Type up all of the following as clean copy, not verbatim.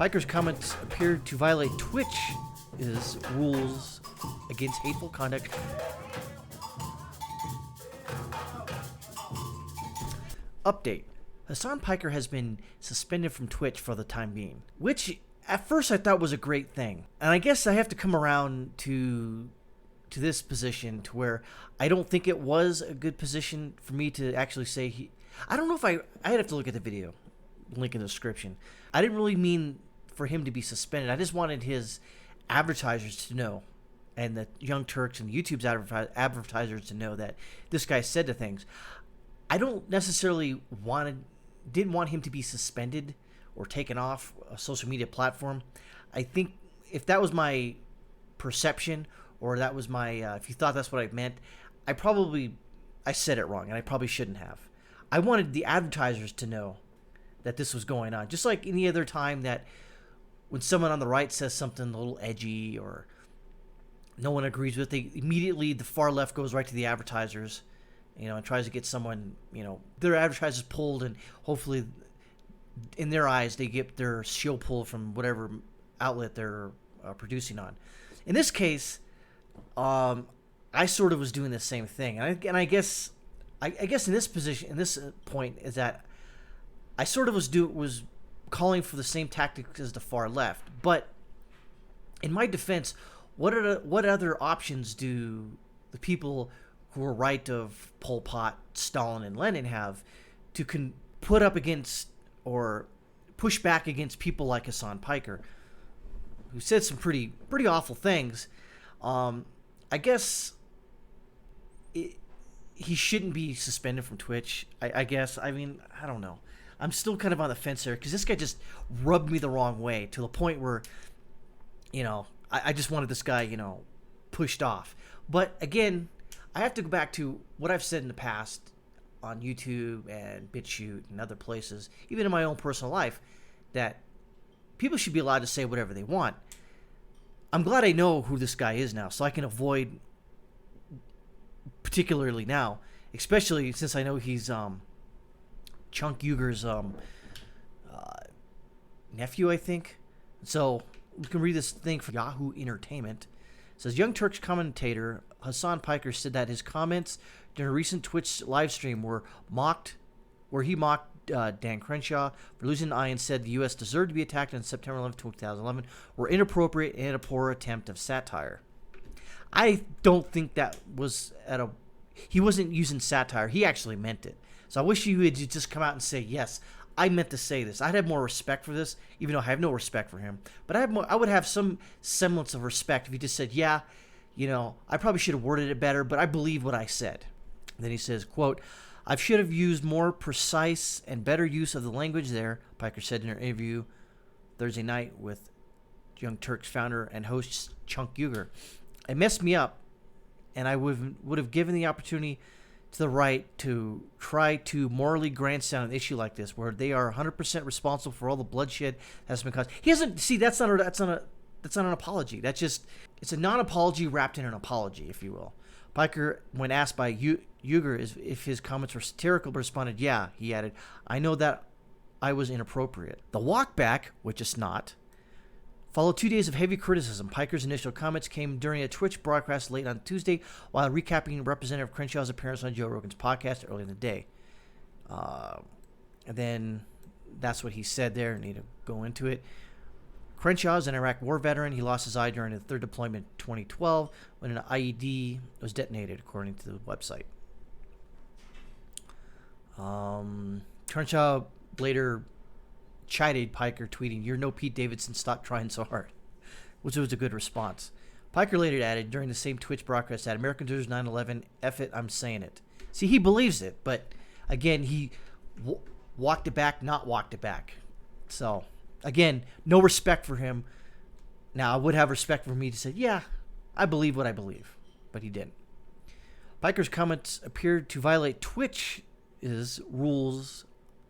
Piker's comments appeared to violate Twitch's rules against hateful conduct. Update. Hasan Piker has been suspended from Twitch for the time being, which at first I thought was a great thing. And I guess I have to come around to this position to where I don't think it was a good position for me to actually say I don't know if I'd have to look at the video, link in the description. I didn't really mean for him to be suspended. I just wanted his advertisers to know, and the Young Turks and YouTube's advertisers to know that this guy said the things. I don't necessarily didn't want him to be suspended or taken off a social media platform. I think if that was my perception, or that was my, if you thought that's what I meant, I said it wrong, and I probably shouldn't have. I wanted the advertisers to know that this was going on. Just like any other time that when someone on the right says something a little edgy or no one agrees with, immediately the far left goes right to the advertisers, and tries to get someone, their advertisers pulled, and hopefully in their eyes they get their shield pulled from whatever outlet they're producing on. In this case, I sort of was doing the same thing, and I guess in this position, in this point, is that I sort of was calling for the same tactics as the far left. But in my defense, what other options do the people who are right of Pol Pot, Stalin, and Lenin have to put up against or push back against people like Hasan Piker, who said some pretty awful things? I guess he shouldn't be suspended from Twitch. I guess. I mean, I don't know. I'm still kind of on the fence there because this guy just rubbed me the wrong way to the point where, I just wanted this guy, pushed off. But again, I have to go back to what I've said in the past on YouTube and BitChute and other places, even in my own personal life, that people should be allowed to say whatever they want. I'm glad I know who this guy is now, so I can avoid, particularly now, especially since I know he's Chunk Uger's nephew, I think. So we can read this thing from Yahoo Entertainment. It says, Young Turks commentator Hasan Piker said that his comments during a recent Twitch live stream where he mocked Dan Crenshaw for losing an eye and said the U.S. deserved to be attacked on September 11, 2011, were inappropriate and a poor attempt of satire. I don't think that was he wasn't using satire. He actually meant it. So I wish he would just come out and say, yes, I meant to say this. I'd have more respect for this, even though I have no respect for him. But I would have some semblance of respect if he just said, yeah, I probably should have worded it better, but I believe what I said. And then he says, quote, I should have used more precise and better use of the language there, Piker said in an interview Thursday night with Young Turks founder and host Chunk Uger. It messed me up, and I would have given the opportunity to the right to try to morally grandstand an issue like this, where they are 100% responsible for all the bloodshed that's been caused. He hasn't. See, that's not an apology. It's a non-apology wrapped in an apology, if you will. Piker, when asked by Uger if his comments were satirical, responded, yeah, he added, I know that I was inappropriate. The walk back, which is not, followed 2 days of heavy criticism. Piker's initial comments came during a Twitch broadcast late on Tuesday while recapping Representative Crenshaw's appearance on Joe Rogan's podcast earlier in the day. And then that's what he said there. I need to go into it. Crenshaw is an Iraq war veteran. He lost his eye during the third deployment in 2012 when an IED was detonated, according to the website. Crenshaw later chided Piker, tweeting, "You're no Pete Davidson, stop trying so hard," which was a good response. Piker later added during the same Twitch broadcast that American deserves 9/11, F it, I'm saying it. See, he believes it, but again, he walked it back, not walked it back. So, again, no respect for him. Now, I would have respect for me to say, yeah, I believe what I believe, but he didn't. Piker's comments appeared to violate Twitch's rules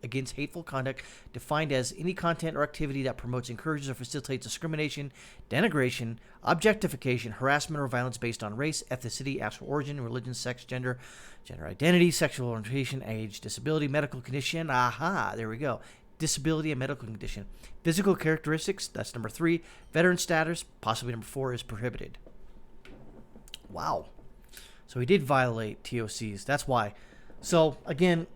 against hateful conduct, defined as any content or activity that promotes, encourages, or facilitates discrimination, denigration, objectification, harassment, or violence based on race, ethnicity, national origin, religion, sex, gender identity, sexual orientation, age, disability, medical condition, there we go, disability and medical condition. Physical characteristics, that's number 3. Veteran status, possibly number 4, is prohibited. Wow. So he did violate TOCs. That's why. So, again,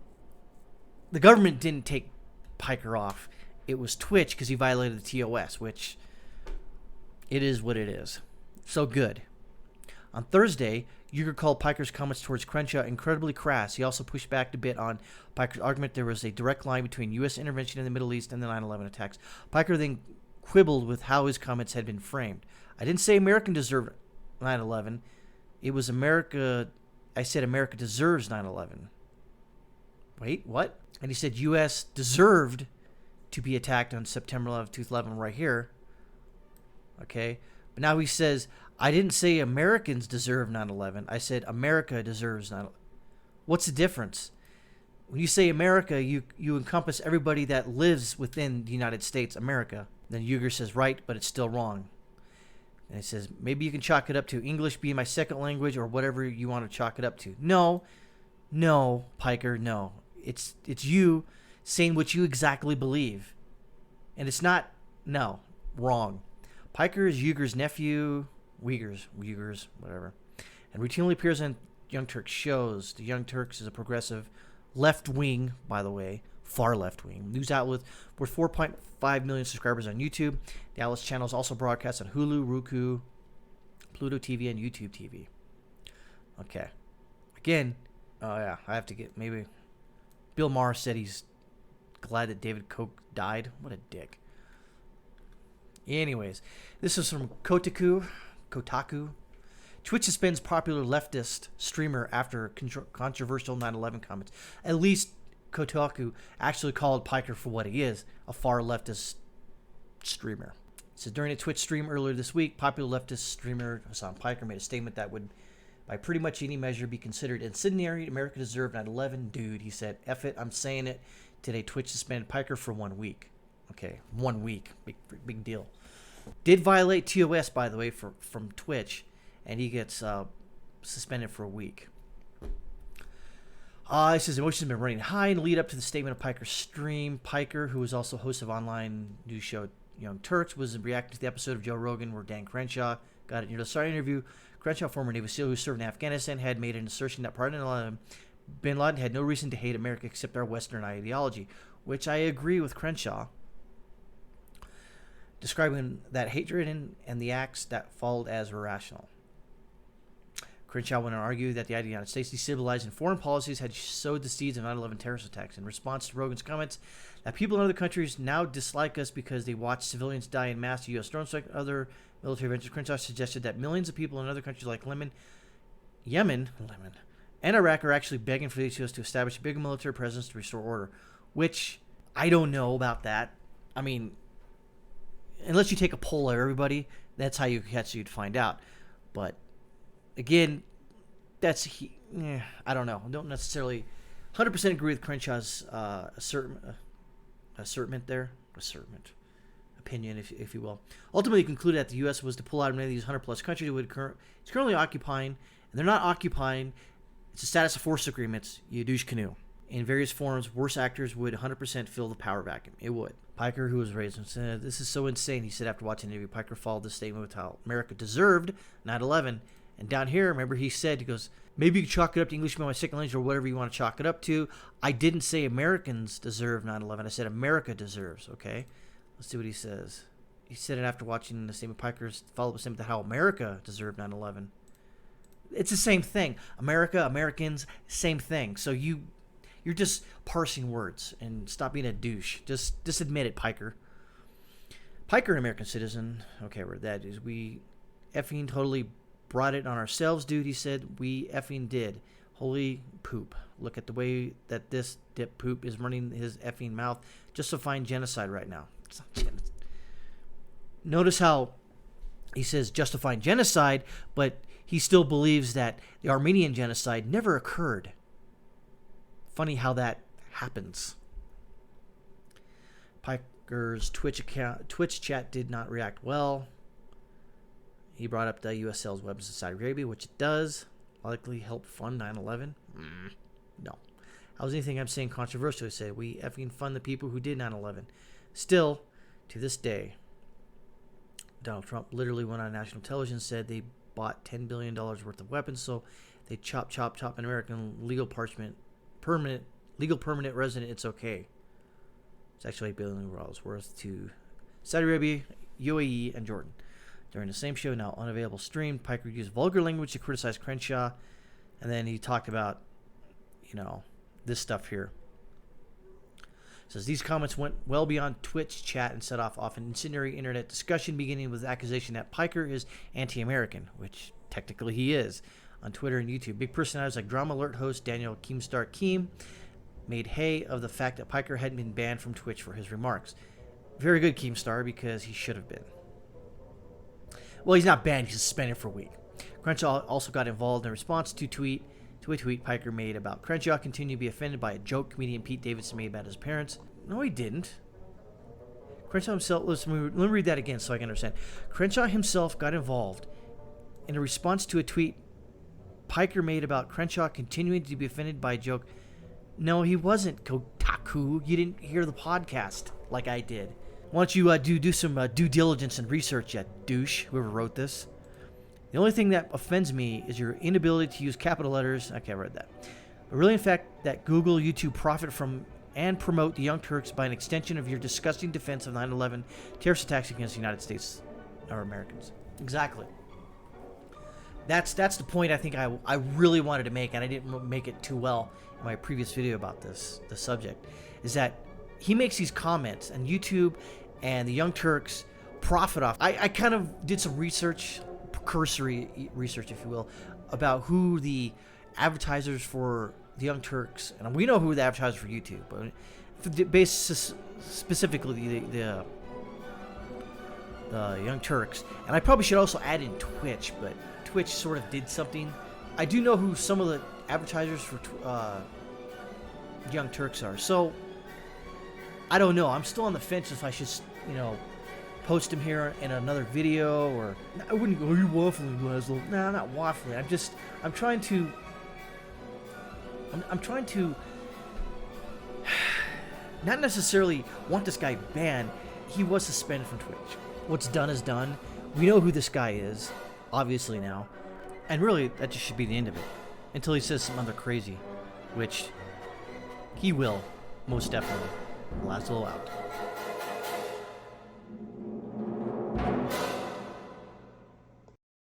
the government didn't take Piker off. It was Twitch because he violated the TOS, which it is what it is. So good. On Thursday, Uyghur called Piker's comments towards Crenshaw incredibly crass. He also pushed back a bit on Piker's argument there was a direct line between U.S. intervention in the Middle East and the 9/11 attacks. Piker then quibbled with how his comments had been framed. I didn't say America deserved 9/11. It was America. I said America deserves 9/11. Wait, what? And he said U.S. deserved to be attacked on September 11, 2011, right here. Okay? But now he says, I didn't say Americans deserve 9/11. I said America deserves 9/11. What's the difference? When you say America, you encompass everybody that lives within the United States, America. Then Uyghur says, right, but it's still wrong. And it says, maybe you can chalk it up to English being my second language or whatever you want to chalk it up to. No, Piker, no. It's you saying what you exactly believe. And it's not, no, wrong. Piker is Uyghur's nephew, Uyghurs, whatever. And routinely appears on Young Turks shows. The Young Turks is a progressive left-wing, by the way, far left-wing news outlet with 4.5 million subscribers on YouTube. The outlet's channels also broadcast on Hulu, Roku, Pluto TV, and YouTube TV. Okay. Again, I have to get, maybe Bill Maher said he's glad that David Koch died. What a dick. Anyways, this is from Kotaku. Twitch suspends popular leftist streamer after controversial 9/11 comments. At least Kotaku actually called Piker for what he is, a far leftist streamer. It says during a Twitch stream earlier this week, popular leftist streamer Hasan Piker made a statement that would, by pretty much any measure, be considered incendiary. America deserved 9/11. Dude, he said, F it, I'm saying it. Today, Twitch suspended Piker for 1 week. Okay, 1 week. Big deal. Did violate TOS, by the way, from Twitch, and he gets suspended for a week. It says emotions have been running high in the lead up to the statement of Piker's stream. Piker, who is also host of online news show Young Turks, was reacting to the episode of Joe Rogan where Dan Crenshaw got it near the start of the interview. Crenshaw, former Navy SEAL who served in Afghanistan, had made an assertion that President bin Laden had no reason to hate America except our Western ideology, which I agree with Crenshaw, describing that hatred and the acts that followed as irrational. Crenshaw went on to argue that the United States destabilizing foreign policies had sowed the seeds of 9/11 terrorist attacks. In response to Rogan's comments that people in other countries now dislike us because they watch civilians die in mass U.S. drone strike and other military ventures, Crenshaw suggested that millions of people in other countries like Yemen, and Iraq are actually begging for the U.S. to establish a bigger military presence to restore order, which I don't know about that. I mean, unless you take a poll of everybody, that's how you'd find out. But again, I don't know. I don't necessarily 100% agree with Crenshaw's opinion, if you will. Ultimately, he concluded that the U.S. was to pull out of many of these 100-plus countries it's currently occupying, and they're not occupying. It's a status of force agreements, you douche canoe. In various forms, worse actors would 100% fill the power vacuum. It would. Piker, who was raised, said, this is so insane, he said after watching the interview. Piker followed this statement with how America deserved 9/11. And down here, remember he said, he goes, maybe you can chalk it up to English being my second language or whatever you want to chalk it up to. I didn't say Americans deserve 9/11. I said America deserves, okay? Let's see what he says. He said it after watching the statement. Piker's followed with statement that how America deserved 9/11. It's the same thing. America, Americans, same thing. So you're just parsing words and stop being a douche. Just admit it, Piker. Piker, an American citizen. Okay, where that is. We effing totally brought it on ourselves, dude, he said. We effing did. Holy poop. Look at the way that this dip poop is running his effing mouth. Justifying genocide right now. It's not genocide. Notice how he says justifying genocide, but he still believes that the Armenian genocide never occurred. Funny how that happens. Piker's Twitch chat did not react well. He brought up the U.S. sells weapons to Saudi Arabia, which it does. Likely help fund 9/11? No. How's anything I'm saying controversial? He said, we effing fund the people who did 9/11. Still, to this day, Donald Trump literally went on national television and said they bought $10 billion worth of weapons, so they chop an American legal permanent resident. It's okay. It's actually $8 billion worth to Saudi Arabia, UAE, and Jordan. During the same show, now unavailable stream, Piker used vulgar language to criticize Crenshaw, and then he talked about, this stuff here. It says these comments went well beyond Twitch chat and set off an incendiary internet discussion, beginning with the accusation that Piker is anti-American, which technically he is, on Twitter and YouTube. Big personalities like Drama Alert host Daniel Keemstar Keem made hay of the fact that Piker hadn't been banned from Twitch for his remarks. Very good, Keemstar, because he should have been. Well, he's not banned, he's suspended for a week. Crenshaw also got involved in response to a tweet Piker made about Crenshaw continued to be offended by a joke comedian Pete Davidson made about his parents. No, he didn't. Crenshaw himself, let me read that again so I can understand. Crenshaw himself got involved in a response to a tweet Piker made about Crenshaw continuing to be offended by a joke. No, he wasn't, Kotaku. You didn't hear the podcast like I did. Why don't you do some due diligence and research, you douche, whoever wrote this. The only thing that offends me is your inability to use capital letters. Okay, I read that. But really, in fact, that Google, YouTube profit from and promote the Young Turks by an extension of your disgusting defense of 9/11 terrorist attacks against the United States or Americans. Exactly. That's the point I think I really wanted to make, and I didn't make it too well in my previous video about the subject, is that he makes these comments, and YouTube and the Young Turks profit off. I kind of did some research, cursory research, if you will, about who the advertisers for the Young Turks, and we know who the advertisers for YouTube, but for the basis specifically the Young Turks, and I probably should also add in Twitch, but Twitch sort of did something. I do know who some of the advertisers for Young Turks are, so I don't know. I'm still on the fence if I should, post them here in another video, or I wouldn't go, you waffling, Laszlo. No, I'm not waffling. I'm trying to not necessarily want this guy banned. He was suspended from Twitch. What's done is done. We know who this guy is, obviously now, and really that just should be the end of it, until he says some other crazy, which he will, most definitely. Laszlo out.